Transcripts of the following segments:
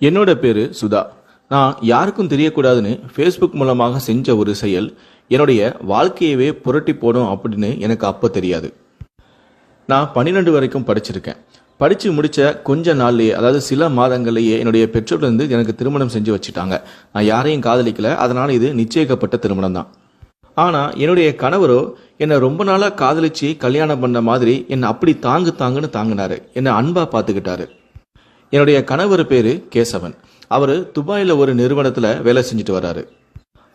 என்னோட பேரு சுதா. நான் யாருக்கும் தெரியக்கூடாதுன்னு ஃபேஸ்புக் மூலமாக செஞ்ச ஒரு செயல் என்னுடைய வாழ்க்கையவே புரட்டி போடும் அப்படின்னு எனக்கு அப்போ தெரியாது. நான் 12 வரைக்கும் படிச்சிருக்கேன். படித்து முடித்த கொஞ்ச நாள்லேயே, அதாவது சில மாதங்கள்லேயே என்னுடைய பெற்றோர் வந்து எனக்கு திருமணம் செஞ்சு வச்சுட்டாங்க. நான் யாரையும் காதலிக்கல, அதனால் இது நிச்சயிக்கப்பட்ட திருமணம் தான். ஆனால் என்னுடைய கணவரோ என்னை ரொம்ப நாளாக காதலிச்சு கல்யாணம் பண்ண மாதிரி என்னை அப்படி தாங்குன்னு தாங்கினாரு. என்னை அன்பாக பார்த்துக்கிட்டாரு. என்னுடைய கணவர் பேர் கேசவன். அவர் துபாயில் ஒரு நிறுவனத்தில் வேலை செஞ்சுட்டு வர்றாரு.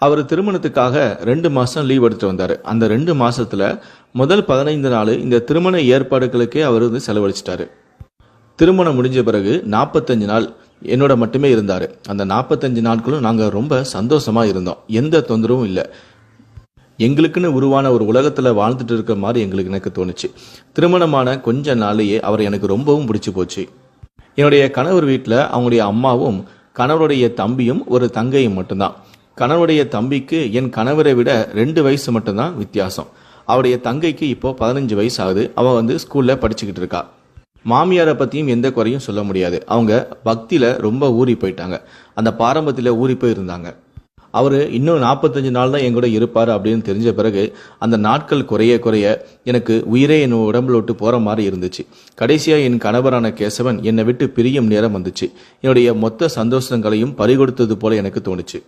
அவர் திருமணத்துக்காக 2 மாதம் லீவ் எடுத்துட்டு வந்தார். அந்த 2 மாதத்தில் முதல் 15 நாள் இந்த திருமண ஏற்பாடுகளுக்கே அவர் வந்து செலவழிச்சிட்டாரு. திருமணம் முடிஞ்ச பிறகு 45 நாள் என்னோட மட்டுமே இருந்தார். அந்த 45 நாட்களும் நாங்கள் ரொம்ப சந்தோஷமாக இருந்தோம். எந்த தொந்தரவும் இல்லை. எங்களுக்குன்னு உருவான ஒரு உலகத்தில் வாழ்ந்துட்டு இருக்கிற மாதிரி எனக்கு தோணுச்சு. திருமணமான கொஞ்ச நாளையே அவர் எனக்கு ரொம்பவும் பிடிச்சி போச்சு. என்னுடைய கணவர் வீட்டில் அவங்களுடைய அம்மாவும் கணவருடைய தம்பியும் ஒரு தங்கையும் மட்டும்தான். கணவருடைய தம்பிக்கு என் கணவரை விட 2 வயசு மட்டும்தான் வித்தியாசம். அவருடைய தங்கைக்கு இப்போ 15 வயசு ஆகுது. அவள் வந்து ஸ்கூலில் படிச்சுக்கிட்டு இருக்கா. மாமியாரை பற்றியும் எந்த குறையும் சொல்ல முடியாது. அவங்க பக்தியில் ரொம்ப ஊறி போயிட்டாங்க. அந்த பாரம்பரியத்தில் ஊறி போய் இருந்தாங்க. அவர் இன்னும் 45 நாள் தான் என் கூட இருப்பார் அப்படின்னு தெரிஞ்ச பிறகு அந்த நாட்கள் குறைய எனக்கு உயிரே என் உடம்புல விட்டு போகிற மாதிரி இருந்துச்சு. கடைசியாக என் கணவரான கேசவன் என்னை விட்டு பிரியும் நேரம் வந்துச்சு. என்னுடைய மொத்த சந்தோஷங்களையும் பறிகொடுத்தது போல எனக்கு தோணுச்சு.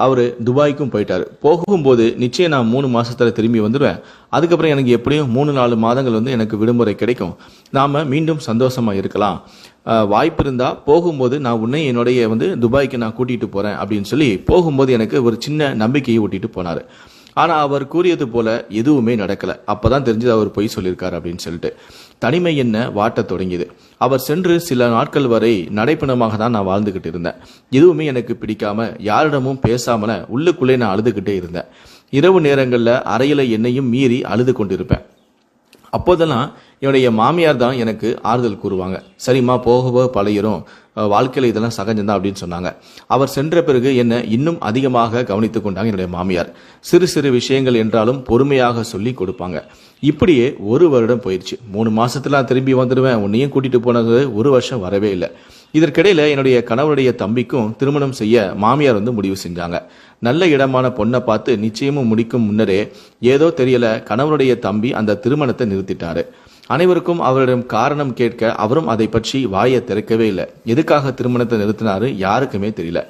அவர் துபாய்க்கும் போயிட்டார். போகும்போது நிச்சயம் நான் 3 மாதத்தில் திரும்பி வந்துடுவேன். அதுக்கப்புறம் எனக்கு எப்படியும் 3-4 மாதங்கள் வந்து எனக்கு விடுமுறை கிடைக்கும். நாம் மீண்டும் சந்தோஷமாக இருக்கலாம். வாய்ப்பு இருந்தால் போகும்போது நான் உன்னை என்னுடைய வந்து துபாய்க்கு நான் கூட்டிகிட்டு போகிறேன் அப்படின்னு சொல்லி போகும்போது எனக்கு ஒரு சின்ன நம்பிக்கையை ஊட்டிட்டு போனார். ஆனால் அவர் கூறியது போல எதுவுமே நடக்கலை. அப்போ தான் தெரிஞ்சது அவர் பொய் சொல்லியிருக்கார் அப்படின்னு சொல்லிட்டு. தனிமை என்ன வாட்டத் தொடங்கியது. அவர் சென்று சில நாட்கள் வரை நடைப்பணமாக தான் நான் வாழ்ந்துக்கிட்டு இருந்தேன். எதுவுமே எனக்கு பிடிக்காம யாரிடமும் பேசாமல உள்ளுக்குள்ளே நான் அழுதுகிட்டே இருந்தேன். இரவு நேரங்களில் அறையில் என்னையும் மீறி அழுது கொண்டிருப்பேன். அப்போதெல்லாம் என்னுடைய மாமியார் தான் எனக்கு ஆறுதல் கூறுவாங்க. சரிம்மா, போக பழகிறோம், வாழ்க்கையில் இதெல்லாம் சகஜம்தான் அப்படின்னு சொன்னாங்க. அவர் சென்ற பிறகு என்னை இன்னும் அதிகமாக கவனித்து கொண்டாங்க என்னுடைய மாமியார். சிறு சிறு விஷயங்கள் என்றாலும் பொறுமையாக சொல்லி கொடுப்பாங்க. இப்படியே 1 வருடம் போயிடுச்சு. 3 மாசத்துல திரும்பி வந்துடுவேன், உன்னையும் கூட்டிட்டு போனது 1 வருஷம் வரவே இல்லை. இதற்கிடையில என்னுடைய கணவருடைய தம்பிக்கும் திருமணம் செய்ய மாமியார் வந்து முடிவு செஞ்சாங்க. நல்ல இடமான பொண்ணை பார்த்து நிச்சயமும் முடிக்கும் முன்னரே ஏதோ தெரியல கணவருடைய தம்பி அந்த திருமணத்தை நிறுத்திட்டாரு. அனைவருக்கும் அவரிடம் காரணம் கேட்க அவரும் அதை பற்றி வாயை திறக்கவே இல்லை. எதுக்காக திருமணத்தை நிறுத்தினாரு யாருக்குமே தெரியல.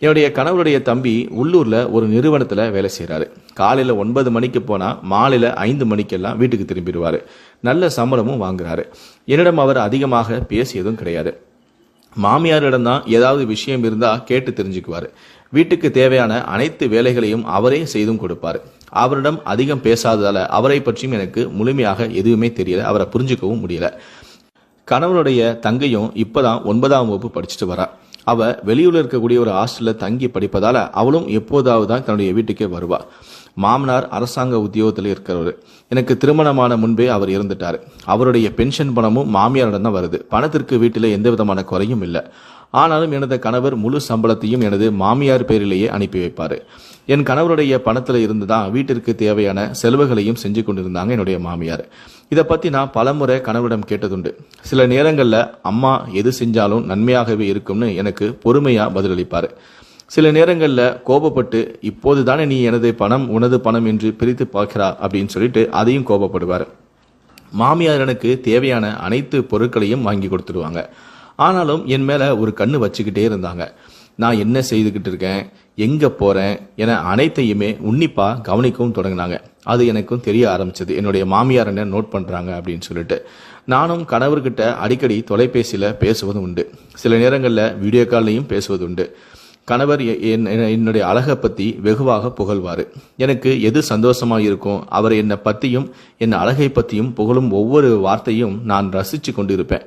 என்னுடைய கணவருடைய தம்பி உள்ளூர்ல ஒரு நிறுவனத்துல வேலை செய்யறாரு. காலையில 9 மணிக்கு போனா மாலையில 5 மணிக்கெல்லாம் வீட்டுக்கு திரும்பிடுவாரு. நல்ல சம்பளமும் வாங்குறாரு. என்னிடம் அவர் அதிகமாக பேசியதும் கிடையாது. மாமியாரிடம் தான் ஏதாவது விஷயம் இருந்தா கேட்டு தெரிஞ்சுக்குவாரு. வீட்டுக்கு தேவையான அனைத்து வேலைகளையும் அவரே செய்தும் கொடுப்பாரு. அவரிடம் அதிகம் பேசாததால அவரை பற்றியும் எனக்கு முழுமையாக எதுவுமே தெரியல. அவரை புரிஞ்சுக்கவும் முடியல. கணவருடைய தங்கையும் இப்பதான் 9ஆம் வகுப்பு படிச்சுட்டு வரா. அவ வெளியூர்ல இருக்கக்கூடிய ஒரு ஹாஸ்டல்ல தங்கி படிப்பதால அவளும் எப்போதாவது தான் தன்னுடைய வீட்டுக்கே வருவா. மாமனார் அரசாங்க உத்தியோகத்தில் இருக்கிறவர். எனக்கு திருமணமான முன்பே அவர் இறந்துட்டார். அவருடைய பென்ஷன் பணமும் மாமியாரிடம் தான் வருது. பணத்திற்கு வீட்டில் எந்த விதமான குறையும் இல்லை. ஆனாலும் எனது கணவர் முழு சம்பளத்தையும் எனது மாமியார் பேரிலேயே அனுப்பி வைப்பார். என் கணவருடைய பணத்தில் இருந்து தான் வீட்டிற்கு தேவையான செலவுகளையும் செஞ்சு கொண்டிருந்தாங்க என்னுடைய மாமியார். இதை பற்றி நான் பலமுறை கணவரிடம் கேட்டதுண்டு. சில நேரங்களில் அம்மா எது செஞ்சாலும் நன்மையாகவே இருக்கும்னு எனக்கு பொறுமையாக பதிலளிப்பார். சில நேரங்களில் கோபப்பட்டு இப்போது தானே நீ எனது பணம் உனது பணம் என்று பிரித்து பார்க்கிறா அப்படின்னு சொல்லிட்டு அதையும் கோபப்படுவார். மாமியார் எனக்கு தேவையான அனைத்து பொருட்களையும் வாங்கி கொடுத்துருவாங்க. ஆனாலும் என் மேலே ஒரு கண்ணு வச்சுக்கிட்டே இருந்தாங்க. நான் என்ன செய்துக்கிட்டு இருக்கேன், எங்கே போகிறேன் என அனைத்தையுமே உன்னிப்பாக கவனிக்கவும் தொடங்கினாங்க. அது எனக்கும் தெரிய ஆரம்பிச்சது. என்னுடைய மாமியார் என்ன நோட் பண்ணுறாங்க அப்படின்னு சொல்லிட்டு. நானும் கணவர்கிட்ட அடிக்கடி தொலைபேசியில் பேசுவதும் உண்டு. சில நேரங்களில் வீடியோ கால்லையும் பேசுவது உண்டு. கணவர் என்னுடைய அழகை பற்றி வெகுவாக புகழ்வார். எனக்கு எது சந்தோஷமாக இருக்கும், அவர் என்னை பற்றியும் என் அழகை பற்றியும் புகழும் ஒவ்வொரு வார்த்தையும் நான் ரசித்து கொண்டு இருப்பேன்.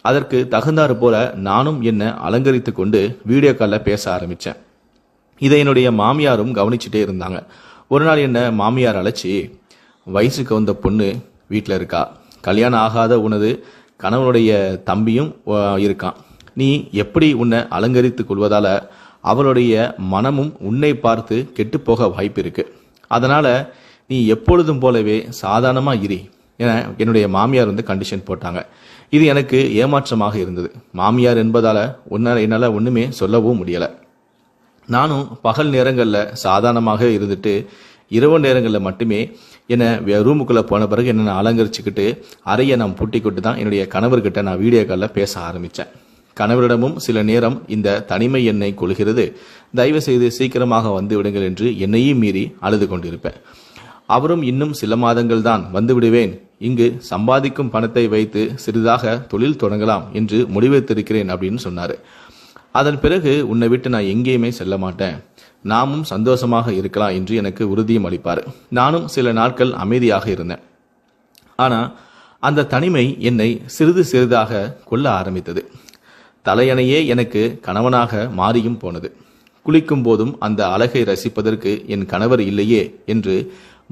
அதற்கு தகுந்தாறு போல நானும் என்னை அலங்கரித்து கொண்டு வீடியோ காலில் பேச ஆரம்பித்தேன். இதை என்னுடைய மாமியாரும் கவனிச்சுட்டே இருந்தாங்க. ஒரு நாள் என்ன மாமியார் அழைச்சி, வயசுக்கு வந்த பொண்ணு வீட்டில் இருக்கா, கல்யாணம் ஆகாத உனது கணவனுடைய தம்பியும் இருக்கான், நீ எப்படி உன்னை அலங்கரித்து கொள்வதால அவளுடைய மனமும் உன்னை பார்த்து கெட்டுப்போக வாய்ப்பு இருக்கு. அதனால நீ எப்பொழுதும் போலவே சாதாரணமாக இரு, என என்னுடைய மாமியார் கண்டிஷன் போட்டாங்க. இது எனக்கு ஏமாற்றமாக இருந்தது. மாமியார் என்பதால என்னால் ஒன்றுமே சொல்லவும் முடியலை. நானும் பகல் நேரங்களில் சாதாரணமாக இருந்துட்டு இரவு நேரங்களில் மட்டுமே என்னை ரூமுக்குள்ளே போன பிறகு என்னை அலங்கரிச்சுக்கிட்டு அறையை நான் பூட்டிக்கிட்டு தான் என்னுடைய கணவர்கிட்ட நான் வீடியோ காலில் பேச ஆரம்பித்தேன். கணவரிடமும் சில நேரம் இந்த தனிமை என்னை கொள்கிறது, தயவு செய்து சீக்கிரமாக வந்து விடுங்கள் என்று என்னையும் மீறி அழுது கொண்டிருப்பேன். அவரும் இன்னும் சில மாதங்கள் தான் வந்து விடுவேன், இங்கு சம்பாதிக்கும் பணத்தை வைத்து சிறிதாக தொழில் தொடங்கலாம் என்று முடிவெடுத்திருக்கிறேன் அப்படின்னு சொன்னார். அதன் பிறகு உன்னை விட்டு நான் எங்கேயுமே செல்ல மாட்டேன், நாமும் சந்தோஷமாக இருக்கலாம் என்று எனக்கு உறுதியும் அளிப்பார். நானும் சில நாட்கள் அமைதியாக இருந்தேன். ஆனால் அந்த தனிமை என்னை சிறிது சிறிதாக கொல்ல ஆரம்பித்தது. தலையணையே எனக்கு கணவனாக மாறியும் போனது. குளிக்கும் போதும் அந்த அழகை ரசிப்பதற்கு என் கணவர் இல்லையே என்று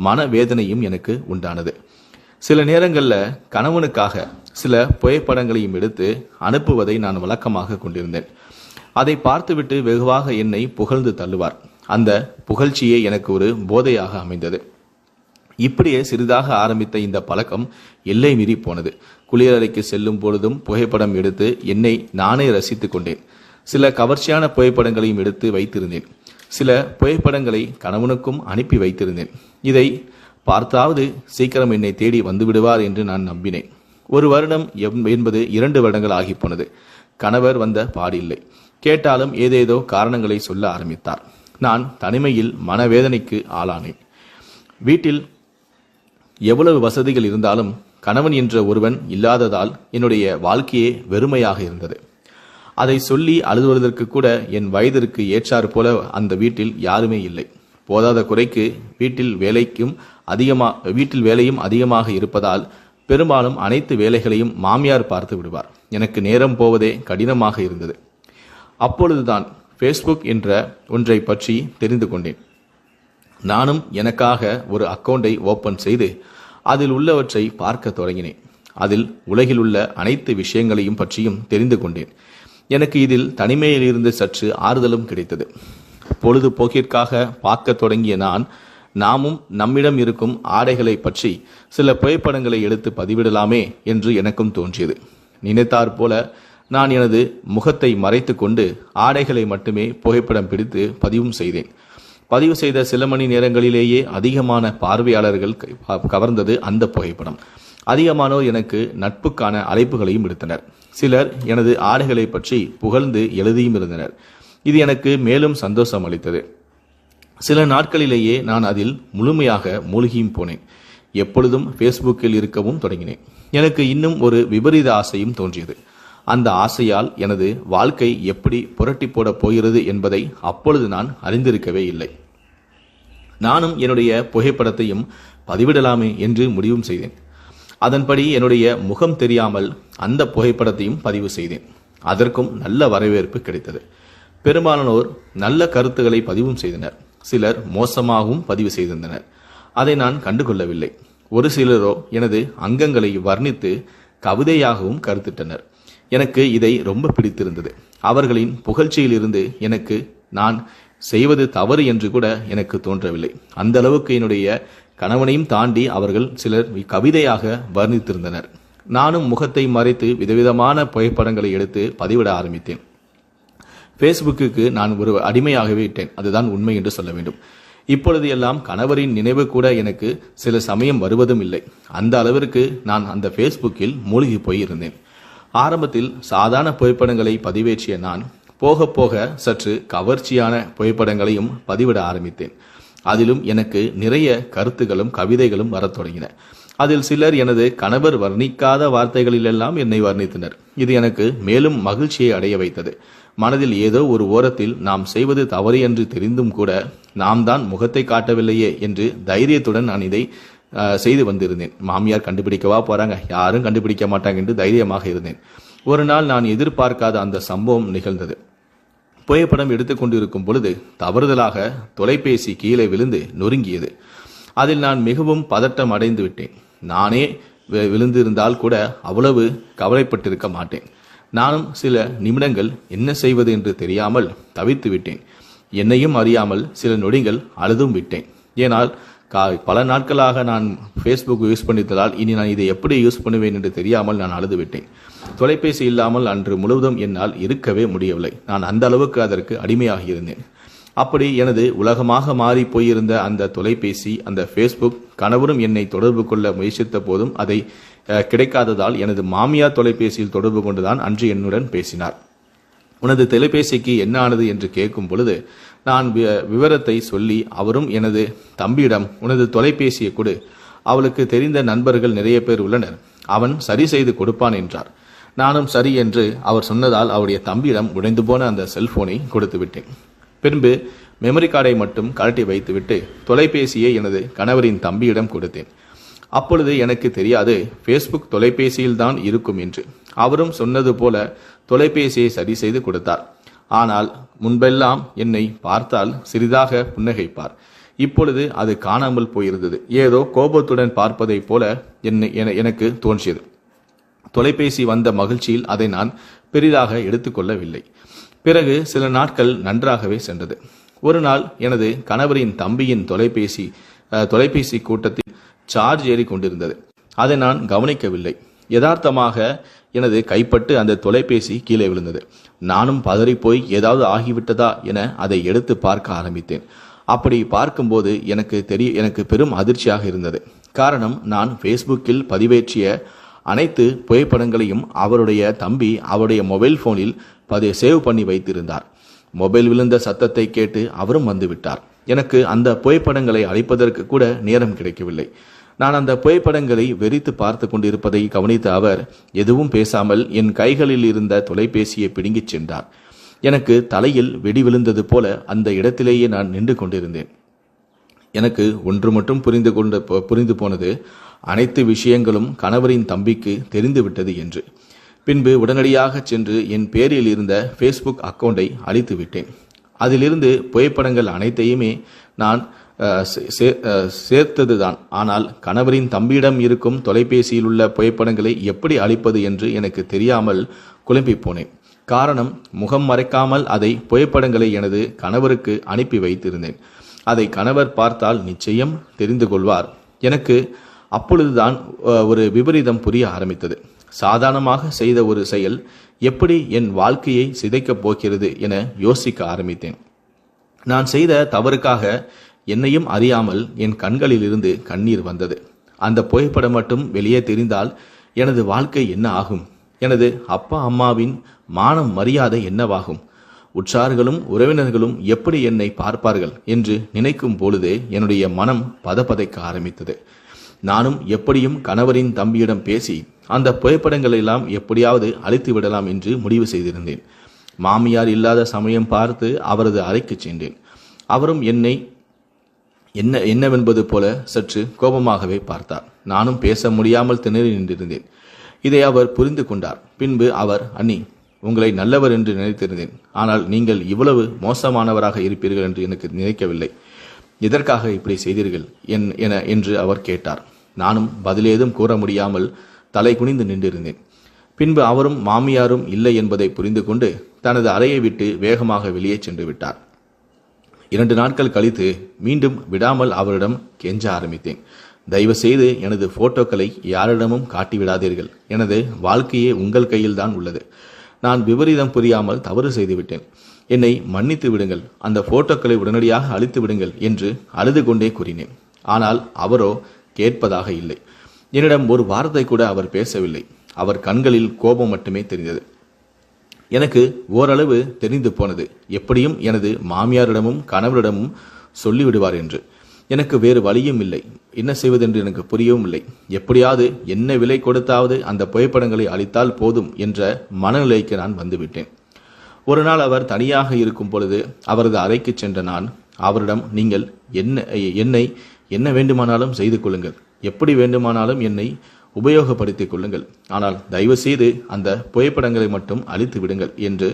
மனவேதனையும் எனக்கு உண்டானது. சில நேரங்களில் கணவனுக்காக சில புகைப்படங்களையும் எடுத்து அனுப்புவதை நான் வழக்கமாக கொண்டிருந்தேன். அதை பார்த்துவிட்டு வெகுவாக என்னை புகழ்ந்து தள்ளுவார். அந்த புகழ்ச்சியே எனக்கு ஒரு போதையாக அமைந்தது. இப்படியே சிறிதாக ஆரம்பித்த இந்த பழக்கம் எல்லை மீறி போனது. குளியலறைக்கு செல்லும் பொழுதும் புகைப்படம் எடுத்து என்னை நானே ரசித்து கொண்டேன். சில கவர்ச்சியான புகைப்படங்களையும் எடுத்து வைத்திருந்தேன். சில புகைப்படங்களை கணவனுக்கும் அனுப்பி வைத்திருந்தேன். இதை பார்த்தாவது சீக்கிரம் என்னை தேடி வந்து விடுவார் என்று நான் நம்பினேன். ஒரு வருடம் என்பது 2 வருடங்கள் ஆகி போனது. கணவர் வந்த பாடில்லை. கேட்டாலும் ஏதேதோ காரணங்களை சொல்ல ஆரம்பித்தார். நான் தனிமையில் மனவேதனைக்கு ஆளானேன். வீட்டில் எவ்வளவு வசதிகள் இருந்தாலும் கணவன் என்ற ஒருவன் இல்லாததால் என்னுடைய வாழ்க்கையே வெறுமையாக இருந்தது. அதை சொல்லி அழுதுவதற்கு கூட என் வயதிற்கு ஏற்றாறு போல அந்த வீட்டில் யாருமே இல்லை. போதாத குறைக்கு வீட்டில் வேலையும் அதிகமாக இருப்பதால் பெரும்பாலும் அனைத்து வேலைகளையும் மாமியார் பார்த்து விடுவார். எனக்கு நேரம் போவதே கடினமாக இருந்தது. அப்பொழுதுதான் ஃபேஸ்புக் என்ற ஒன்றை பற்றி தெரிந்து கொண்டேன். நானும் எனக்காக ஒரு அக்கவுண்டை ஓபன் செய்து அதில் உள்ளவற்றை பார்க்க தொடங்கினேன். அதில் உலகில் உள்ள அனைத்து விஷயங்களையும் பற்றியும் தெரிந்து கொண்டேன். எனக்கு இதில் தனிமையில் இருந்து சற்று ஆறுதலும் கிடைத்தது. பொழுதுபோக்கிற்காக பார்க்க தொடங்கிய நாமும் நம்மிடம் இருக்கும் ஆடைகளை பற்றி சில புகைப்படங்களை எடுத்து பதிவிடலாமே என்று எனக்கும் தோன்றியது. நினைத்தாற் போல நான் எனது முகத்தை மறைத்து கொண்டு ஆடைகளை மட்டுமே புகைப்படம் பிடித்து பதிவும் செய்தேன். பதிவு செய்த சில மணி நேரங்களிலேயே அதிகமான பார்வையாளர்கள் கவர்ந்தது அந்த புகைப்படம். அதிகமானோர் எனக்கு நட்புக்கான அழைப்புகளையும் விடுத்தனர். சிலர் எனது ஆடைகளை பற்றி புகழ்ந்து எழுதியும் இருந்தனர். இது எனக்கு மேலும் சந்தோஷம் அளித்தது. சில நாட்களிலேயே நான் அதில் முழுமையாக மூழ்கியும் போனேன். எப்பொழுதும் ஃபேஸ்புக்கில் இருக்கவும் தொடங்கினேன். எனக்கு இன்னும் ஒரு விபரீத ஆசையும் தோன்றியது. அந்த ஆசையால் எனது வாழ்க்கை எப்படி புரட்டி போட போகிறது என்பதை அப்பொழுது நான் அறிந்திருக்கவே இல்லை. நானும் என்னுடைய புகைப்படத்தையும் பதிவிடலாமே என்று முடிவும் செய்தேன். அதன்படி என்னுடைய முகம் தெரியாமல் அந்த புகைப்படத்தையும் பதிவு செய்தேன். அதற்கும் நல்ல வரவேற்பு கிடைத்தது. பெரும்பாலானோர் நல்ல கருத்துக்களை பதிவும் செய்தனர். சிலர் மோசமாகவும் பதிவு செய்திருந்தனர். அதை நான் கண்டுகொள்ளவில்லை. ஒரு சிலரோ எனது அங்கங்களை வர்ணித்து கவிதையாகவும் கருத்திட்டனர். எனக்கு இதை ரொம்ப பிடித்திருந்தது. அவர்களின் புகழ்ச்சியிலிருந்து எனக்கு நான் செய்வது தவறு என்று கூட எனக்கு தோன்றவில்லை. அந்த அளவுக்கு என்னுடைய கணவனையும் தாண்டி அவர்கள் சிலர் கவிதையாக வர்ணித்திருந்தனர். நானும் முகத்தை மறைத்து விதவிதமான புகைப்படங்களை எடுத்து பதிவிட ஆரம்பித்தேன். ஃபேஸ்புக்கு நான் ஒரு அடிமையாகவே விட்டேன். அதுதான் உண்மை என்று சொல்ல வேண்டும். இப்பொழுது எல்லாம் கணவரின் நினைவு கூட எனக்கு சில சமயம் வருவதும் இல்லை. அந்த அளவிற்கு நான் அந்த ஃபேஸ்புக்கில் மூழ்கி போயிருந்தேன். ஆரம்பத்தில் சாதாரண புகைப்படங்களை பதிவேற்றிய நான் போக போக சற்று கவர்ச்சியான புகைப்படங்களையும் பதிவிட ஆரம்பித்தேன். அதிலும் எனக்கு நிறைய கருத்துகளும் கவிதைகளும் வரத் தொடங்கின. அதில் சிலர் எனது கணவர் வர்ணிக்காத வார்த்தைகளிலெல்லாம் என்னை வர்ணித்தனர். இது எனக்கு மேலும் மகிழ்ச்சியை அடைய வைத்தது. மனதில் ஏதோ ஒரு ஓரத்தில் நாம் செய்வது தவறு என்று தெரிந்தும் கூட நாம் தான் முகத்தை காட்டவில்லையே என்று தைரியத்துடன் நான் இதை செய்து வந்திருந்தேன். மாமியார் கண்டுபிடிக்கவா போறாங்க, யாரும் கண்டுபிடிக்க மாட்டாங்க என்று தைரியமாக இருந்தேன். ஒரு நாள் நான் எதிர்பார்க்காத அந்த சம்பவம் நிகழ்ந்தது. புகைப்படம் எடுத்துக்கொண்டிருக்கும் பொழுது தவறுதலாக தொலைபேசி கீழே விழுந்து நொறுங்கியது. அதில் நான் மிகவும் பதட்டம் அடைந்து விட்டேன். நானே விழுந்திருந்தால் கூட அவ்வளவு கவலைப்பட்டிருக்க மாட்டேன். நானும் சில நிமிடங்கள் என்ன செய்வது என்று தெரியாமல் தவித்து விட்டேன். என்னையும் அறியாமல் சில நொடிகள் அழுதும் விட்டேன். ஏனால் பல நாட்களாக நான் ஃபேஸ்புக் யூஸ் பண்ணித்ததால் இனி நான் இதை எப்படி யூஸ் பண்ணுவேன் என்று தெரியாமல் நான் அழுது விட்டேன். தொலைபேசி இல்லாமல் அன்று முழுவதும் என்னால் இருக்கவே முடியவில்லை. நான் அந்த அளவுக்கு அதற்கு அடிமையாகி இருந்தேன். அப்படி எனது உலகமாக மாறி போயிருந்த அந்த தொலைபேசி, அந்த ஃபேஸ்புக், கணவரும் என்னை தொடர்பு கொள்ள முயற்சித்த போதும் அதை கிடைக்காததால் எனது மாமியார் தொலைபேசியில் தொடர்பு கொண்டுதான் அன்று என்னுடன் பேசினார். உனது தொலைபேசிக்கு என்ன ஆனது என்று கேட்கும் பொழுது நான் விவரத்தை சொல்லி, அவரும் எனது தம்பியிடம் உனது தொலைபேசியை கொடு, அவளுக்கு தெரிந்த நண்பர்கள் நிறைய பேர் உள்ளனர், அவன் சரி செய்து கொடுப்பான் என்றார். நானும் சரி என்று அவர் சொன்னதால் அவருடைய தம்பியிடம் உடைந்து போன அந்த செல்போனை கொடுத்து விட்டேன். பின்பு மெமரி கார்டை மட்டும் கழட்டி வைத்துவிட்டு தொலைபேசியை எனது கணவரின் தம்பியிடம் கொடுத்தேன். அப்பொழுது எனக்கு தெரியாது ஃபேஸ்புக் தொலைபேசியில் தான் இருக்கும் என்று. அவரும் சொன்னது போல தொலைபேசியை சரி செய்து கொடுத்தார். ஆனால் முன்பெல்லாம் என்னை பார்த்தால் சிறிதாக புன்னகைப்பார். இப்பொழுது அது காணாமல் போயிருந்தது. ஏதோ கோபத்துடன் பார்ப்பதை போல எனக்கு தோன்றியது. தொலைபேசி வந்த மகிழ்ச்சியில் அதை நான் பெரிதாக எடுத்துக்கொள்ளவில்லை. பிறகு சில நாட்கள் நன்றாகவே சென்றது. ஒரு நாள் எனது கணவரின் தம்பியின் தொலைபேசி கூட்டத்தில் சார்ஜ் ஏறி கொண்டிருந்தது. அதை நான் கவனிக்கவில்லை. யதார்த்தமாக எனது கைப்பட்டு அந்த தொலைபேசி கீழே விழுந்தது. நானும் பதறிப்போய் ஏதாவது ஆகிவிட்டதா என அதை எடுத்து பார்க்க ஆரம்பித்தேன். அப்படி பார்க்கும்போது எனக்கு பெரும் அதிர்ச்சியாக இருந்தது. காரணம், நான் ஃபேஸ்புக்கில் பதிவேற்றிய அனைத்து புகைப்படங்களையும் அவருடைய தம்பி அவருடைய மொபைல் போனில் சேவ் பண்ணி வைத்திருந்தார். மொபைல் விழுந்த சத்தத்தை கேட்டு அவரும் வந்துவிட்டார். எனக்கு அந்த புகைப்படங்களை அழிப்பதற்கு கூட நேரம் கிடைக்கவில்லை. நான் அந்த புகைப்படங்களை வெறித்து பார்த்து கொண்டிருப்பதை கவனித்த அவர் எதுவும் பேசாமல் என் கைகளில் இருந்த தொலைபேசியை பிடுங்கிச் சென்றார். எனக்கு தலையில் வெடி விழுந்தது போல அந்த இடத்திலேயே நான் நின்று கொண்டிருந்தேன். எனக்கு ஒன்று மட்டும் புரிந்து போனது, அனைத்து விஷயங்களும் கணவரின் தம்பிக்கு தெரிந்துவிட்டது என்று. பின்பு உடனடியாக சென்று என் பேரில் இருந்த ஃபேஸ்புக் அக்கௌண்டை அழித்து விட்டேன். அதிலிருந்து புகைப்படங்கள் அனைத்தையுமே நான் சேர்த்ததுதான். ஆனால் கணவரின் தம்பியிடம் இருக்கும் தொலைபேசியில் உள்ள புகைப்படங்களை எப்படி அழிப்பது என்று எனக்கு தெரியாமல் குழம்பி போனேன். காரணம், முகம் மறைக்காமல் அதை புகைப்படங்களை எனது கணவருக்கு அனுப்பி வைத்திருந்தேன். அதை கணவர் பார்த்தால் நிச்சயம் தெரிந்து கொள்வார். எனக்கு அப்பொழுதுதான் ஒரு விபரீதம் புரிய ஆரம்பித்தது. சாதாரணமாக செய்த ஒரு செயல் எப்படி என் வாழ்க்கையை சிதைக்கப் போகிறது என யோசிக்க ஆரம்பித்தேன். நான் செய்த தவறுக்காக என்னையும் அறியாமல் என் கண்களில் இருந்து கண்ணீர் வந்தது. அந்த புகைப்படம் மட்டும் வெளியே தெரிந்தால் எனது வாழ்க்கை என்ன ஆகும்? எனது அப்பா அம்மாவின் மானம் மரியாதை என்னவாகும்? உற்றார்களும் உறவினர்களும் எப்படி என்னை பார்ப்பார்கள் என்று நினைக்கும் பொழுதே என்னுடைய மனம் பதபதைக்க ஆரம்பித்தது. நானும் எப்படியும் கணவரின் தம்பியிடம் பேசி அந்த புகைப்படங்கள் எல்லாம் எப்படியாவது அழித்து விடலாம் என்று முடிவு செய்திருந்தேன். மாமியார் இல்லாத சமயம் பார்த்து அவரது அறைக்கு சென்றேன். அவரும் என்னை என்னவென்பது போல சற்று கோபமாகவே பார்த்தார். நானும் பேச முடியாமல் திணறி நின்றிருந்தேன். இதை அவர் புரிந்து கொண்டார். பின்பு அவர், அண்ணி, உங்களை நல்லவர் என்று நினைத்திருந்தேன், ஆனால் நீங்கள் இவ்வளவு மோசமானவராக இருப்பீர்கள் என்று எனக்கு நினைக்கவில்லை. எதற்காக இப்படி செய்தீர்கள் என்று அவர் கேட்டார். நானும் பதிலேதும் கூற முடியாமல் தலை குனிந்து நின்றிருந்தேன். பின்பு அவரும் மாமியாரும் இல்லை என்பதை புரிந்து கொண்டு தனது அறையை விட்டு வேகமாக வெளியே சென்று விட்டார். 2 நாட்கள் கழித்து மீண்டும் விடாமல் அவரிடம் கெஞ்ச ஆரம்பித்தேன். தயவு செய்து எனது போட்டோக்களை யாரிடமும் காட்டிவிடாதீர்கள். எனது வாழ்க்கையே உங்கள் கையில் தான் உள்ளது. நான் விபரீதம் புரியாமல் தவறு செய்துவிட்டேன். என்னை மன்னித்து விடுங்கள். அந்த போட்டோக்களை உடனடியாக அழித்து விடுங்கள் என்று அழுது கொண்டே கூறினேன். ஆனால் அவரோ கேட்பதாக இல்லை. என்னிடம் ஒரு வார்த்தை கூட அவர் பேசவில்லை. அவர் கண்களில் கோபம் மட்டுமே தெரிந்தது. எனக்கு ஓரளவு தெரிந்து போனது, எப்படியும் எனது மாமியாரிடமும் கணவரிடமும் சொல்லிவிடுவார் என்று. எனக்கு வேறு வழியும் இல்லை. என்ன செய்வதென்று எனக்கு புரியவும் இல்லை. எப்படியாவது என்ன விலை கொடுத்தாவது அந்த புகைப்படங்களை அழித்தால் போதும் என்ற மனநிலைக்கு நான் வந்துவிட்டேன். ஒரு நாள் அவர் தனியாக இருக்கும் பொழுது அவரது அறைக்கு சென்ற நான் அவரிடம், நீங்கள் என்னை என்ன வேண்டுமானாலும் செய்து கொள்ளுங்கள், எப்படி வேண்டுமானாலும் என்னை உபயோகப்படுத்திக் கொள்ளுங்கள், ஆனால் தயவு செய்து அந்த புகைப்படங்களை மட்டும் அழித்து விடுங்கள் என்று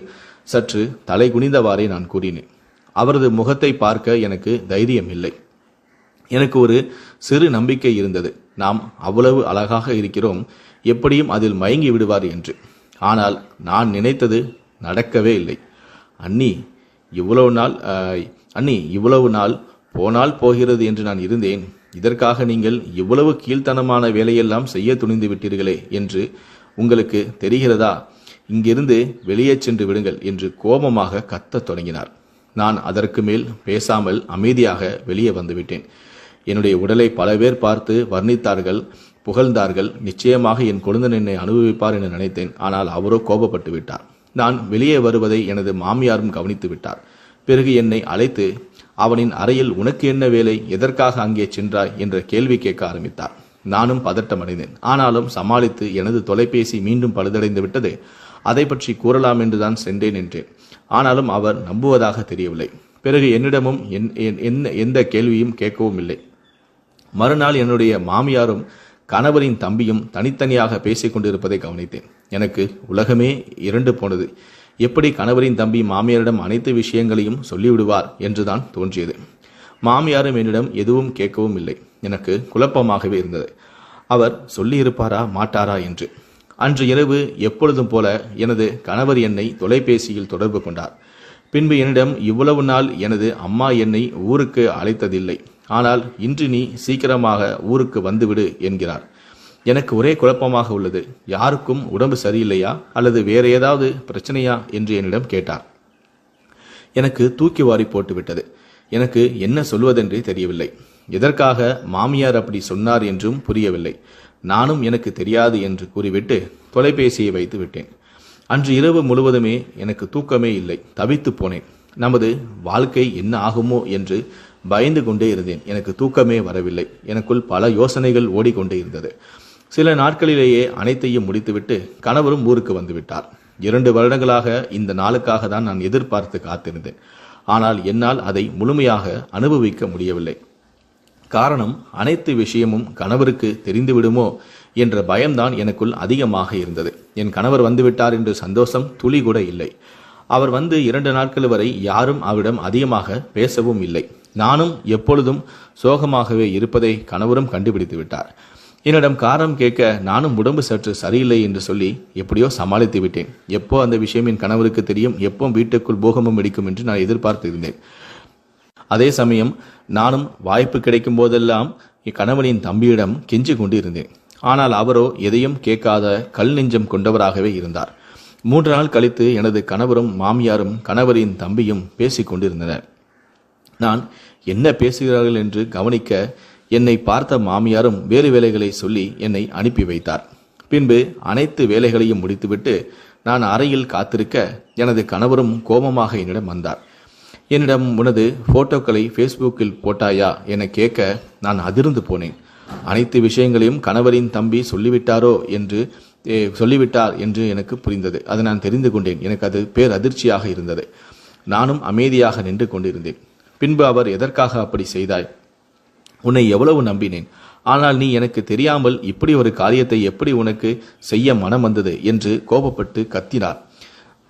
சற்று தலை குனிந்தவாறே நான் கூறினேன். அவரது முகத்தை பார்க்க எனக்கு தைரியம் இல்லை. எனக்கு ஒரு சிறு நம்பிக்கை இருந்தது, நாம் அவ்வளவு அழகாக இருக்கிறோம், எப்படியும் அதில் மயங்கி விடுவார் என்று. ஆனால் நான் நினைத்தது நடக்கவே இல்லை. அண்ணி இவ்வளவு நாள் போனால் போகிறது என்று நான் இருந்தேன். இதற்காக நீங்கள் இவ்வளவு கீழ்த்தனமான வேலையெல்லாம் செய்ய துணிந்து விட்டீர்களே என்று உங்களுக்கு தெரிகிறதா? இங்கிருந்து வெளியே சென்று விடுங்கள் என்று கோபமாக கத்தத் தொடங்கினார். நான் அதற்கு மேல் பேசாமல் அமைதியாக வெளியே வந்துவிட்டேன். என்னுடைய உடலை பல பேர் பார்த்து வர்ணித்தார்கள், புகழ்ந்தார்கள். நிச்சயமாக என் கொழுந்தன் என்னை அனுபவிப்பார் என நினைத்தேன். ஆனால் அவரோ கோபப்பட்டு விட்டார். நான் வெளியே வருவதை எனது மாமியாரும் கவனித்து விட்டார். பிறகு என்னை அழைத்து அவனின் அறையில் உனக்கு என்ன வேலை, எதற்காக அங்கே சென்றாய் என்ற கேள்வி கேட்க ஆரம்பித்தார். நானும் பதட்டமடைந்தேன். ஆனாலும் சமாளித்து எனது தொலைபேசி மீண்டும் பழுதடைந்து விட்டது, அதை பற்றி கூறலாம் என்றுதான் சென்றேன் என்றேன். ஆனாலும் அவர் நம்புவதாக தெரியவில்லை. பிறகு என்னிடமும் எந்த கேள்வியும் கேட்கவும் இல்லை. மறுநாள் என்னுடைய மாமியாரும் கணவரின் தம்பியும் தனித்தனியாக பேசிக் கொண்டிருப்பதை கவனித்தேன். எனக்கு உலகமே இரண்டு போனது. எப்படி கணவரின் தம்பி மாமியாரிடம் அனைத்து விஷயங்களையும் சொல்லிவிடுவார் என்றுதான் தோன்றியது. மாமியாரும் என்னிடம் எதுவும் கேட்கவும் இல்லை. எனக்கு குழப்பமாகவே இருந்தது. அவர் சொல்லியிருப்பாரா மாட்டாரா என்று. அன்று இரவு எப்பொழுதும் போல எனது கணவர் என்னை தொலைபேசியில் தொடர்பு கொண்டார். பின்பு என்னிடம் இவ்வளவு நாள் எனது அம்மா என்னை ஊருக்கு அழைத்ததில்லை, ஆனால் இன்று நீ சீக்கிரமாக ஊருக்கு வந்துவிடு என்கிறார். எனக்கு ஒரே குழப்பமாக உள்ளது. யாருக்கும் உடம்பு சரியில்லையா அல்லது வேற ஏதாவது பிரச்சனையா என்று என்னிடம் கேட்டார். எனக்கு தூக்கி வாரி போட்டுவிட்டது. எனக்கு என்ன சொல்வதென்றே தெரியவில்லை. எதற்காக மாமியார் அப்படி சொன்னார் என்றும் புரியவில்லை. நானும் எனக்கு தெரியாது என்று கூறிவிட்டு தொலைபேசியை வைத்து விட்டேன். அன்று இரவு முழுவதுமே எனக்கு தூக்கமே இல்லை. தவித்து போனேன். நமது வாழ்க்கை என்ன ஆகுமோ என்று பயந்து கொண்டே இருந்தேன். எனக்கு தூக்கமே வரவில்லை. எனக்குள் பல யோசனைகள் ஓடிக்கொண்டே இருந்தது. சில நாட்களிலேயே அனைத்தையும் முடித்துவிட்டு கணவரும் ஊருக்கு வந்துவிட்டார். 2 வருடங்களாக இந்த நாளுக்காக தான் நான் எதிர்பார்த்து காத்திருந்தேன். ஆனால் என்னால் அதை முழுமையாக அனுபவிக்க முடியவில்லை. காரணம், அனைத்து விஷயமும் கணவருக்கு தெரிந்துவிடுமோ என்ற பயம்தான் எனக்குள் அதிகமாக இருந்தது. என் கணவர் வந்துவிட்டார் என்று சந்தோஷம் துளி கூட இல்லை. அவர் வந்து 2 நாட்கள் வரை யாரும் அவரிடம் அதிகமாக பேசவும் இல்லை. நானும் எப்பொழுதும் சோகமாகவே இருப்பதை கணவரும் கண்டுபிடித்து விட்டார். என்னிடம் காரணம் கேட்க நானும் உடம்பு சற்று சரியில்லை என்று சொல்லி எப்படியோ சமாளித்து விட்டேன். எப்போ அந்த விஷயம் என் கணவருக்கு தெரியும், எப்போ வீட்டுக்குள் பூகம்பம் வெடிக்கும் என்று நான் எதிர்பார்த்து இருந்தேன். அதே சமயம் நானும் வாய்ப்பு கிடைக்கும் போதெல்லாம் என் கணவனின் தம்பியிடம் கெஞ்சி கொண்டு இருந்தேன். ஆனால் அவரோ எதையும் கேட்காத கல் நெஞ்சம் கொண்டவராகவே இருந்தார். 3 நாள் கழித்து எனது கணவரும் மாமியாரும் கணவரின் தம்பியும் பேசிக் கொண்டிருந்தனர். நான் என்ன பேசுகிறார்கள் என்று கவனிக்க என்னை பார்த்த மாமியாரும் வேறு வேலைகளை சொல்லி என்னை அனுப்பி வைத்தார். பின்பு அனைத்து வேலைகளையும் முடித்துவிட்டு நான் அறையில் காத்திருக்க எனது கணவரும் கோபமாக என்னிடம் வந்தார். என்னிடம் உனது போட்டோக்களை ஃபேஸ்புக்கில் போட்டாயா என கேட்க நான் அதிர்ந்து போனேன். அனைத்து விஷயங்களையும் கணவரின் தம்பி சொல்லிவிட்டார் என்று எனக்கு புரிந்தது. அதை நான் தெரிந்து கொண்டேன். எனக்கு அது பேரதிர்ச்சியாக இருந்தது. நானும் அமைதியாக நின்று கொண்டிருந்தேன். பின்பு அவர், எதற்காக அப்படி செய்தாய்? உன்னை எவ்வளவு நம்பினேன். ஆனால் நீ எனக்கு தெரியாமல் இப்படி ஒரு காரியத்தை எப்படி உனக்கு செய்ய மனம் வந்தது என்று கோபப்பட்டு கத்தினார்.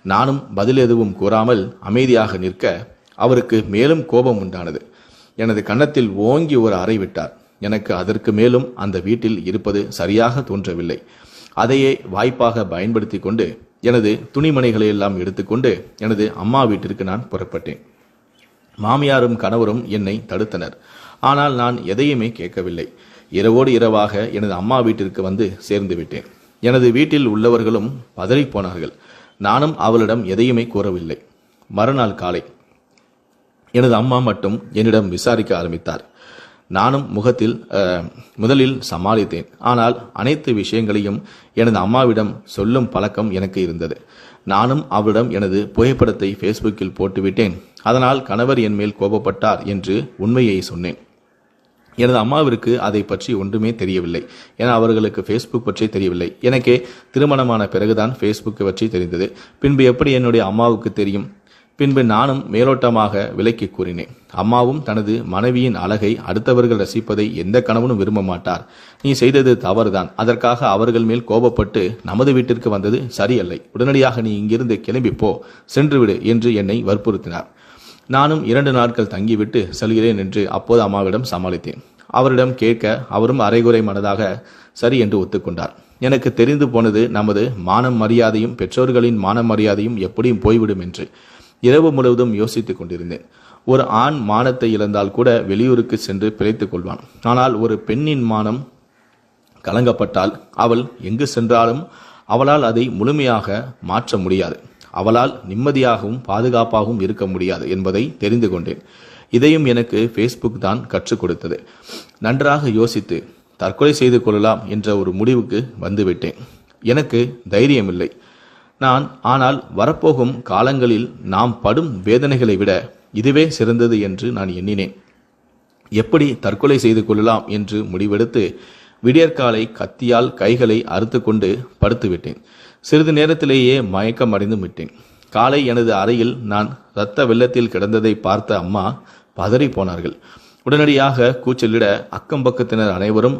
நானும் பதில் எதுவும் கூறாமல் அமைதியாக நிற்க அவருக்கு மேலும் கோபம் உண்டானது. எனது கன்னத்தில் ஓங்கி ஒரு அறை விட்டார். எனக்கு அதற்கு மேலும் அந்த வீட்டில் இருப்பது சரியாக தோன்றவில்லை. அதையே வாய்ப்பாக பயன்படுத்தி கொண்டு எனது துணிமணிகளை எல்லாம் எடுத்துக்கொண்டு எனது அம்மா வீட்டிற்கு நான் புறப்பட்டேன். மாமியாரும் கணவரும் என்னை தடுத்தனர். ஆனால் நான் எதையுமே கேட்கவில்லை. இரவோடு இரவாக எனது அம்மா வீட்டிற்கு வந்து சேர்ந்து விட்டேன். எனது வீட்டில் உள்ளவர்களும் பதறிப்போனார்கள். நானும் அவளிடம் எதையுமே கூறவில்லை. மறுநாள் காலை எனது அம்மா மட்டும் என்னிடம் விசாரிக்க ஆரம்பித்தார். நானும் முதலில் சமாளித்தேன். ஆனால் அனைத்து விஷயங்களையும் எனது அம்மாவிடம் சொல்லும் பழக்கம் எனக்கு இருந்தது. நானும் அவரிடம் எனது புகைப்படத்தை ஃபேஸ்புக்கில் போட்டுவிட்டேன். அதனால் கணவர் என் மேல் கோபப்பட்டார் என்று உண்மையை சொன்னேன். எனது அம்மாவிற்கு அதை பற்றி ஒன்றுமே தெரியவில்லை. ஏன்னா அவர்களுக்கு ஃபேஸ்புக் பற்றி தெரியவில்லை. எனக்கே திருமணமான பிறகுதான் ஃபேஸ்புக் பற்றி தெரிந்தது. பின்பு எப்படி என்னுடைய அம்மாவுக்கு தெரியும்? பின்பு நானும் மேலோட்டமாக விலக்கி கூறினேன். அம்மாவும் தனது மனைவியின் அழகை அடுத்தவர்கள் ரசிப்பதை எந்த கணவனும் விரும்ப மாட்டார். நீ செய்தது தவறுதான். அதற்காக அவர்கள் மேல் கோபப்பட்டு நமது வீட்டிற்கு வந்தது சரியல்ல. உடனடியாக நீ இங்கிருந்து கிளம்பிப்போ, சென்றுவிடு என்று என்னை வற்புறுத்தினார். நானும் 2 நாட்கள் தங்கிவிட்டு செல்கிறேன் என்று அப்போது அம்மாவிடம் சமாளித்தேன். அவரிடம் கேட்க அவரும் அரைகுறை மனதாக சரி என்று ஒத்துக்கொண்டார். எனக்கு தெரிந்து போனது நமது மானம் மரியாதையும் பெற்றோர்களின் மானம் மரியாதையும் எப்படியும் போய்விடும் என்று. இரவு முழுவதும் யோசித்துக் கொண்டிருந்தேன். ஒரு ஆண் மானத்தை இழந்தால் கூட வெளியூருக்கு சென்று பிழைத்துக் கொள்வான். ஆனால் ஒரு பெண்ணின் மானம் கலங்கப்பட்டால் அவள் எங்கு சென்றாலும் அவளால் அதை முழுமையாக மாற்ற முடியாது. அவளால் நிம்மதியாகவும் பாதுகாப்பாகவும் இருக்க முடியாது என்பதை தெரிந்து கொண்டேன். இதையும் எனக்கு ஃபேஸ்புக் தான் கற்றுக் கொடுத்தது. நன்றாக யோசித்து தற்கொலை செய்து கொள்ளலாம் என்ற ஒரு முடிவுக்கு வந்துவிட்டேன். எனக்கு தைரியமில்லை. ஆனால் வரப்போகும் காலங்களில் நாம் படும் வேதனைகளை விட இதுவே சிறந்தது என்று நான் எண்ணினேன். எப்படி தற்கொலை செய்து கொள்ளலாம் என்று முடிவெடுத்து விடியற்காலை கத்தியால் கைகளை அறுத்து கொண்டு படுத்துவிட்டேன். சிறிது நேரத்திலேயே மயக்கம் அடைந்து விட்டேன். காலை எனது அறையில் நான் இரத்த வெள்ளத்தில் கிடந்ததை பார்த்த அம்மா பதறி போனார்கள். உடனடியாக கூச்சலிட அக்கம் பக்கத்தினர் அனைவரும்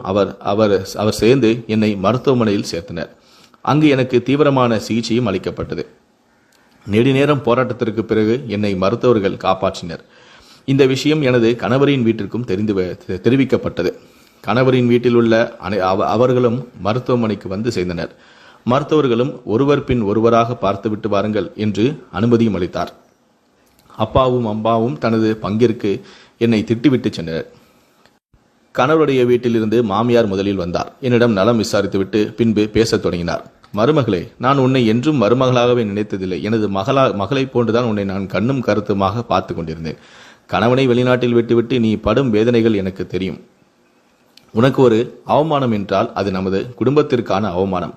அவர் சேர்ந்து என்னை மருத்துவமனையில் சேர்த்தனர். அங்கு எனக்கு தீவிரமான சிகிச்சையும் அளிக்கப்பட்டது. நெடுநேரம் போராட்டத்திற்கு பிறகு என்னை மருத்துவர்கள் காப்பாற்றினர். இந்த விஷயம் எனது கணவரின் வீட்டிற்கும் தெரிவிக்கப்பட்டது. கணவரின் வீட்டில் உள்ள அவர்களும் மருத்துவமனைக்கு வந்து சேர்ந்தனர். மருத்துவர்களும் ஒருவர் பின் ஒருவராக பார்த்துவிட்டு வாருங்கள் என்று அனுமதியும் அளித்தார். அப்பாவும் அம்மாவும் தனது பங்கிற்கு என்னை திட்டிவிட்டு சென்றனர். கணவருடைய வீட்டிலிருந்து மாமியார் முதலில் வந்தார். என்னிடம் நலம் விசாரித்துவிட்டு பின்பு பேசத் தொடங்கினார். மருமகளே, நான் உன்னை என்றும் மருமகளாகவே நினைத்ததில்லை. எனது மகளை போன்றுதான் உன்னை நான் கண்ணும் கருத்துமாக பார்த்து கொண்டிருந்தேன். கணவனை வெளிநாட்டில் விட்டுவிட்டு நீ படும் வேதனைகள் எனக்கு தெரியும். உனக்கு ஒரு அவமானம் என்றால் அது நமது குடும்பத்திற்கான அவமானம்.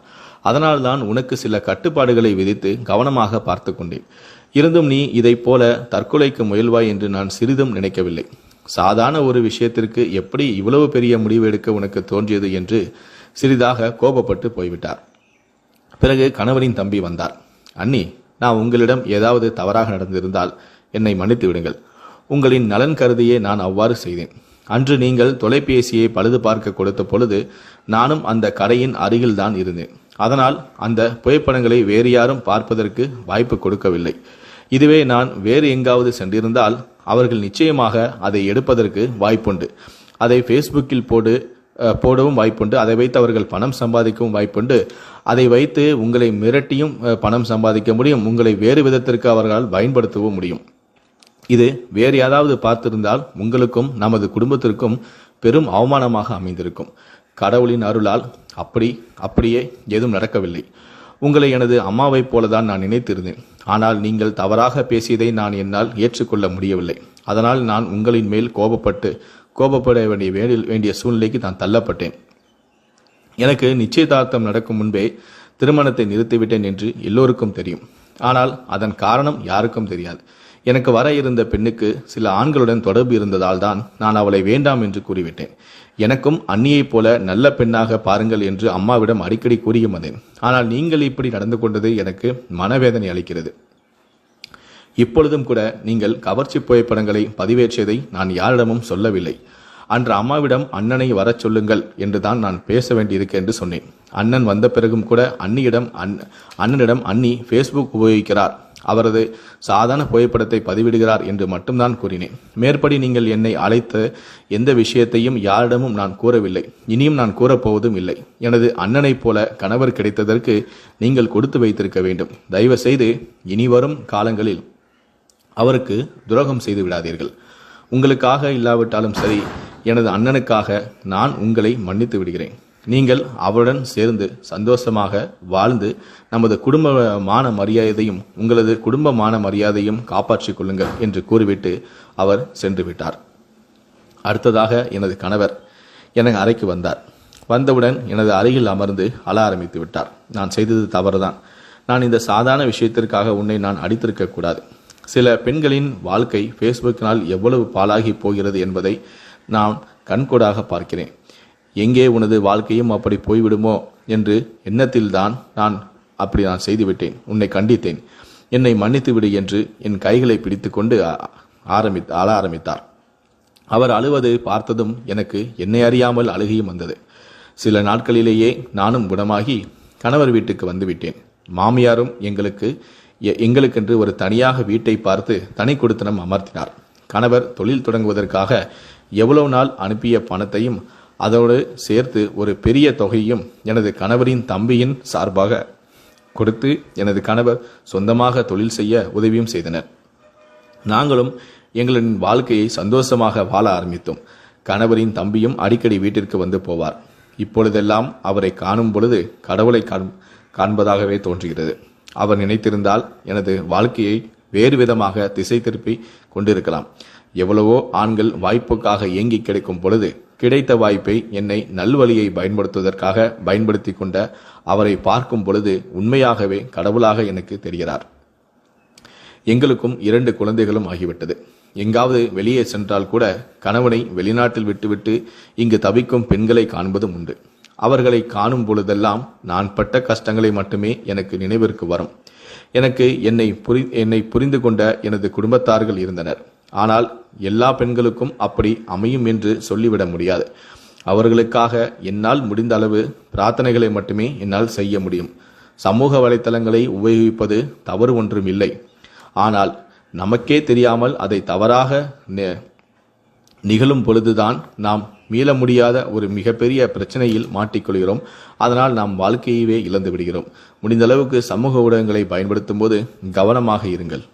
அதனால்தான் உனக்கு சில கட்டுப்பாடுகளை விதித்து கவனமாக பார்த்து கொண்டேன். இருந்தும் நீ இதை போல தற்கொலைக்கு முயல்வாய் என்று நான் சிறிதும் நினைக்கவில்லை. சாதாரண ஒரு விஷயத்திற்கு எப்படி இவ்வளவு பெரிய முடிவு எடுக்க உனக்கு தோன்றியது என்று சிறிதாக கோபப்பட்டு போய்விட்டார். பிறகு கணவரின் தம்பி வந்தார். அண்ணி, நான் உங்களிடம் ஏதாவது தவறாக நடந்திருந்தால் என்னை மன்னித்து விடுங்கள். உங்களின் நலன் கருதியே நான் அவ்வாறு செய்தேன். அன்று நீங்கள் தொலைபேசியை பழுது பார்க்க கொடுத்த பொழுது நானும் அந்த கடையின் அருகில்தான் இருந்தேன். அதனால் அந்த புகைப்படங்களை வேறு யாரும் பார்ப்பதற்கு வாய்ப்பு கொடுக்கவில்லை. இதுவே நான் வேறு எங்காவது சென்றிருந்தால் அவர்கள் நிச்சயமாக அதை எடுப்பதற்கு வாய்ப்புண்டு. அதை ஃபேஸ்புக்கில் போடவும் வாய்ப்புண்டு. அதை வைத்து அவர்கள் பணம் சம்பாதிக்கவும் வாய்ப்புண்டு. அதை வைத்து உங்களை மிரட்டியும் பணம் சம்பாதிக்க முடியும். உங்களை வேறு விதத்திற்கு அவர்களால் பயன்படுத்தவும் முடியும். இது வேறு யாராவது பார்த்திருந்தால் உங்களுக்கும் நமது குடும்பத்திற்கும் பெரும் அவமானமாக அமைந்திருக்கும். கடவுளின் அருளால் அப்படியே எதுவும் நடக்கவில்லை. உங்களை எனது அம்மாவைப் போலதான் நான் நினைத்திருந்தேன். ஆனால் நீங்கள் தவறாக பேசியதை என்னால் ஏற்றுக்கொள்ள முடியவில்லை. அதனால் நான் உங்களின் மேல் கோபப்பட வேண்டிய சூழ்நிலைக்கு நான் தள்ளப்பட்டேன். எனக்கு நிச்சயதார்த்தம் நடக்கும் முன்பே திருமணத்தை நிறுத்திவிட்டேன் என்று எல்லோருக்கும் தெரியும். ஆனால் அதன் காரணம் யாருக்கும் தெரியாது. எனக்கு வர இருந்த பெண்ணுக்கு சில ஆண்களுடன் தொடர்பு இருந்ததால் தான் நான் அவளை வேண்டாம் என்று கூறிவிட்டேன். எனக்கும் அண்ணியைப் போல நல்ல பெண்ணாக பாருங்கள் என்று அம்மாவிடம் அடிக்கடி கூறியும் வந்தேன். ஆனால் நீங்கள் இப்படி நடந்து கொண்டது எனக்கு மனவேதனை அளிக்கிறது. இப்பொழுதும் கூட நீங்கள் கவர்ச்சி புகைப்படங்களை பதிவேற்றியதை நான் யாரிடமும் சொல்லவில்லை. அன்று அம்மாவிடம் அண்ணனை வரச் சொல்லுங்கள் என்று தான் நான் பேச வேண்டியிருக்கு என்று சொன்னேன். அண்ணன் வந்த பிறகும் கூட அண்ணனிடம் அண்ணி ஃபேஸ்புக் உபயோகிக்கிறார், அவரது சாதாரண புகைப்படத்தை பதிவிடுகிறார் என்று மட்டும்தான் கூறினேன். மேற்படி நீங்கள் என்னை அழைத்த எந்த விஷயத்தையும் யாரிடமும் நான் கூறவில்லை. இனியும் நான் கூறப்போவதும் இல்லை. எனது அண்ணனைப் போல கணவர் கிடைத்ததற்கு நீங்கள் கொடுத்து வைத்திருக்க வேண்டும். தயவு செய்து இனி வரும் காலங்களில் அவருக்கு துரோகம் செய்து விடாதீர்கள். உங்களுக்காக இல்லாவிட்டாலும் சரி, எனது அண்ணனுக்காக நான் உங்களை மன்னித்து விடுகிறேன். நீங்கள் அவருடன் சேர்ந்து சந்தோஷமாக வாழ்ந்து நமது குடும்பமான மரியாதையும் உங்களது குடும்பமான மரியாதையும் காப்பாற்றிக் கொள்ளுங்கள் என்று கூறிவிட்டு அவர் சென்று விட்டார். அடுத்ததாக எனது கணவர் எனக்கு அறைக்கு வந்தார். வந்தவுடன் எனது அருகில் அமர்ந்து அழ ஆரம்பித்து விட்டார். நான் செய்தது தவறுதான். நான் இந்த சாதாரண விஷயத்திற்காக உன்னை நான் அடித்திருக்க கூடாது. சில பெண்களின் வாழ்க்கை ஃபேஸ்புக்கினால் எவ்வளவு பாழாகி போகிறது என்பதை நான் கண்கூடாக பார்க்கிறேன். எங்கே உனது வாழ்க்கையும் அப்படி போய்விடுமோ என்று எண்ணத்தில்தான் நான் செய்துவிட்டேன். உன்னை கண்டித்தேன். என்னை மன்னித்து விடு என்று என் கைகளை பிடித்து கொண்டு அழ ஆரம்பித்தார். அவர் அழுவதை பார்த்ததும் எனக்கு என்னை அறியாமல் அழுகையும் வந்தது. சில நாட்களிலேயே நானும் குணமாகி கணவர் வீட்டுக்கு வந்துவிட்டேன். மாமியாரும் எங்களுக்கென்று ஒரு தனியாக வீட்டை பார்த்து தனி கொடுத்தனம் அமர்த்தினார். கணவர் தொழில் தொடங்குவதற்காக எவ்வளவு நாள் அனுப்பிய பணத்தையும் அதோடு சேர்த்து ஒரு பெரிய தொகையும் எனது கணவரின் தம்பியின் சார்பாக கொடுத்து எனது கணவர் சொந்தமாக தொழில் செய்ய உதவியும் செய்தனர். நாங்களும் எங்களின் வாழ்க்கையை சந்தோஷமாக வாழ ஆரம்பித்தோம். கணவரின் தம்பியும் அடிக்கடி வீட்டிற்கு வந்து போவார். இப்பொழுதெல்லாம் அவரை காணும் பொழுது கடவுளை காண்பதாகவே தோன்றுகிறது. அவர் நினைத்திருந்தால் எனது வாழ்க்கையை வேறு விதமாக திசை திருப்பி கொண்டிருக்கலாம். எவ்வளவோ ஆண்கள் வாய்ப்புக்காக ஏங்கி கிடைக்கும் பொழுது கிடைத்த வாய்ப்பை என்னை நல்வழியை பயன்படுத்துவதற்காக பயன்படுத்தி கொண்ட அவரை பார்க்கும் பொழுது உண்மையாகவே கடவுளாக எனக்கு தெரிகிறார். எங்களுக்கும் 2 குழந்தைகளும் ஆகிவிட்டது. எங்காவது வெளியே சென்றால் கூட கணவனை வெளிநாட்டில் விட்டுவிட்டு இங்கு தவிக்கும் பெண்களை காண்பதும் உண்டு. அவர்களை காணும் பொழுதெல்லாம் நான் பட்ட கஷ்டங்களை மட்டுமே எனக்கு நினைவிற்கு வரும். எனக்கு என்னை புரிந்து கொண்ட எனது குடும்பத்தார்கள் இருந்தனர். ஆனால் எல்லா பெண்களுக்கும் அப்படி அமையும் என்று சொல்லிவிட முடியாது. அவர்களுக்காக என்னால் முடிந்த அளவு பிரார்த்தனைகளை மட்டுமே என்னால் செய்ய முடியும். சமூக வலைத்தளங்களை உபயோகிப்பது தவறு ஒன்றும் இல்லை. ஆனால் நமக்கே தெரியாமல் அதை தவறாக நிகழும் பொழுதுதான் நாம் மீள முடியாத ஒரு மிகப்பெரிய பிரச்சனையில் மாட்டிக்கொள்கிறோம். அதனால் நாம் வாழ்க்கையவே இழந்து விடுகிறோம். முடிந்த அளவுக்கு சமூக ஊடகங்களை பயன்படுத்தும் போது கவனமாக இருங்கள்.